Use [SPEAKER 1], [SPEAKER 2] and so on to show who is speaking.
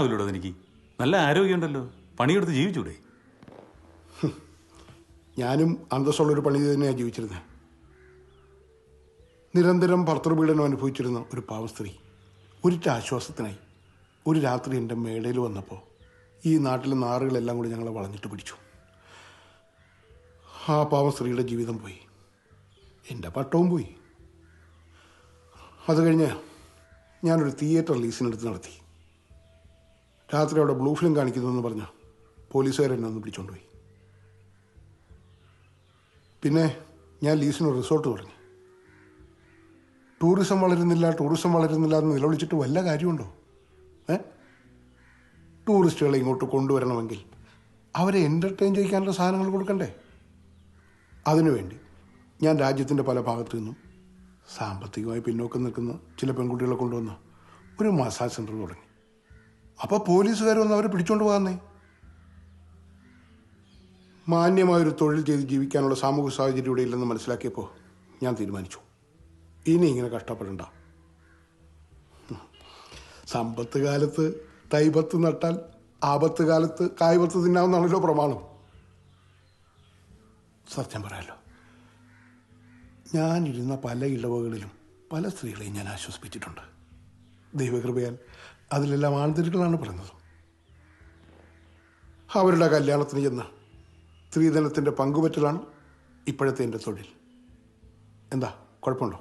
[SPEAKER 1] വട്ടാനാവില്ലോടോ എനിക്ക്. നല്ല ആരോഗ്യമുണ്ടല്ലോ, പണിയെടുത്ത് ജീവിച്ചൂടെ?
[SPEAKER 2] ഞാനും അന്തസ്സുള്ളൊരു പണി തന്നെയാണ് ജീവിച്ചിരുന്നത്. നിരന്തരം ഭർത്തൃപീഡനം അനുഭവിച്ചിരുന്ന ഒരു പാവ സ്ത്രീ ഒരിറ്റ ആശ്വാസത്തിനായി ഒരു രാത്രി എൻ്റെ മേടയിൽ വന്നപ്പോൾ ഈ നാട്ടിലെ നാറുകളെല്ലാം കൂടി ഞങ്ങളെ വളഞ്ഞിട്ട് പിടിച്ചു. ആ പാവ സ്ത്രീയുടെ ജീവിതം പോയി, എൻ്റെ പട്ടവും പോയി. അത് കഴിഞ്ഞ് ഞാനൊരു തിയേറ്റർ ലീസിനെടുത്ത് നടത്തി. രാത്രി അവിടെ ബ്ലൂ ഫിലിം കാണിക്കുന്നതെന്ന് പറഞ്ഞ് പോലീസുകാരെന്നെ ഒന്ന് പിടിച്ചുകൊണ്ടുപോയി. പിന്നെ ഞാൻ ലീസിന് റിസോർട്ട് തുടങ്ങി. ടൂറിസം വളരുന്നില്ല എന്ന് നിലവിളിച്ചിട്ട് വല്ല കാര്യമുണ്ടോ? ടൂറിസ്റ്റുകളെ ഇങ്ങോട്ട് കൊണ്ടുവരണമെങ്കിൽ അവരെ എൻ്റർടൈൻ ചെയ്യിക്കാനുള്ള സാധനങ്ങൾ കൊടുക്കണ്ടേ? അതിനുവേണ്ടി ഞാൻ രാജ്യത്തിൻ്റെ പല ഭാഗത്തു നിന്നും സാമ്പത്തികമായി പിന്നോക്കം നിൽക്കുന്ന ചില പെൺകുട്ടികളെ കൊണ്ടുവന്ന് ഒരു മസാജ് സെൻ്റർ തുടങ്ങി. അപ്പോൾ പോലീസുകാർ വന്ന് അവരെ പിടിച്ചുകൊണ്ട് പോകാന്നേ. മാന്യമായൊരു തൊഴിൽ ചെയ്ത് ജീവിക്കാനുള്ള സാമൂഹിക സാഹചര്യം ഇവിടെ ഇല്ലെന്ന് മനസ്സിലാക്കിയപ്പോൾ ഞാൻ തീരുമാനിച്ചു, ഇനി ഇങ്ങനെ കഷ്ടപ്പെടണ്ട. സമ്പത്ത് കാലത്ത് തൈപത്ത് നട്ടാൽ ആപത്ത് കാലത്ത് കായ്പത്ത് തിന്നാവുന്നാണല്ലോ പ്രമാണം. സത്യം പറയാലോ, ഞാനിരുന്ന പല ഇടവകളിലും പല സ്ത്രീകളെയും ഞാൻ ആശ്വസിപ്പിച്ചിട്ടുണ്ട്. ദൈവകൃപയാൽ അതിലെല്ലാം ആൺതിരികളാണ് പറഞ്ഞത്. അവരുടെ കല്യാണത്തിന് ചെന്ന് സ്ത്രീധനത്തിൻ്റെ പങ്കുപറ്റലാണ് ഇപ്പോഴത്തെ എൻ്റെ തൊഴിൽ. എന്താ കുഴപ്പമുണ്ടോ?